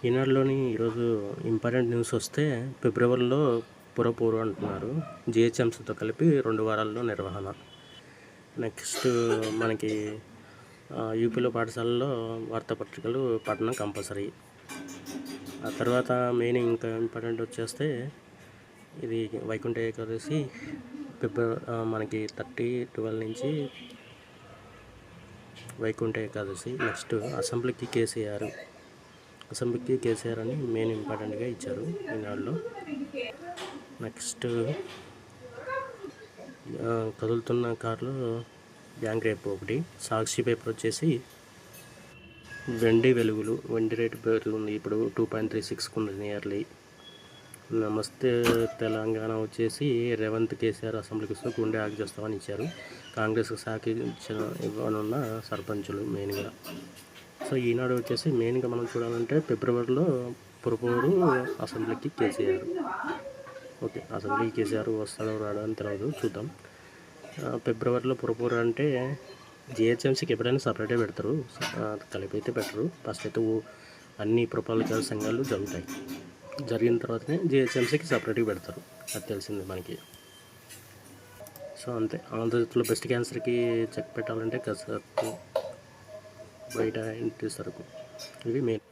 ఈనాడులోని ఈరోజు important news వస్తే ఫిబ్రవరిలో పురపోరు అంటున్నారు. జిహెచ్ఎంసీతో కలిపి 2 వారాల్లో నిర్వహణ. నెక్స్ట్ మనకి యూపీలో పాఠశాలలో వార్తాపత్రికలు పఠనం కంపల్సరీ. ఆ తర్వాత మెయిన్ ఇంకా ఇంపార్టెంట్ వచ్చేస్తే ఇది వైకుంఠ ఏకాదశి మనకి 30/12 నుంచి వైకుంఠ ఏకాదశి. నెక్స్ట్ అసెంబ్లీకి కేసీఆర్ అని మెయిన్ ఇంపార్టెంట్గా ఇచ్చారు ఈనాడులో. నెక్స్ట్ కదులుతున్న కార్లు బ్యాంక్ రేపు ఒకటి. సాక్షి పేపర్ వచ్చేసి వెండి రేటు పెరుగుతుంది. ఇప్పుడు 2.36 ఉంది నియర్లీ. నమస్తే తెలంగాణ వచ్చేసి రేవంత్ కేసీఆర్ అసెంబ్లీకి వస్తే గుండె ఆగి చేస్తామని ఇచ్చారు. కాంగ్రెస్కి ఇవ్వనున్న సర్పంచులు మెయిన్గా. సో ఈనాడు వచ్చేసి మెయిన్గా మనం చూడాలంటే ఫిబ్రవరిలో పురపోరు, అసెంబ్లీకి కేసీఆర్. ఓకే, అసెంబ్లీకి కేసీఆర్ వస్తాడో రాడో అని తెలియదు, చూద్దాం. ఫిబ్రవరిలో పురపోరు అంటే జిహెచ్ఎంసీకి ఎప్పుడైనా సపరేటే పెడతారు, కలిపి అయితే పెట్టరు. ఫస్ట్ అయితే అన్ని పురపాలిక సంఘాలు జరుగుతాయి. జరిగిన తర్వాతనే జిహెచ్ఎంసీకి సపరేట్గా పెడతారు, అది తెలిసింది మనకి. సో అంతే. ఆంధ్రప్రదేశ్లో బెస్ట్ క్యాన్సర్కి చెక్ పెట్టాలంటే కసరత్తు, బయట ఇంటి సరుకు, ఇవి మెయిన్.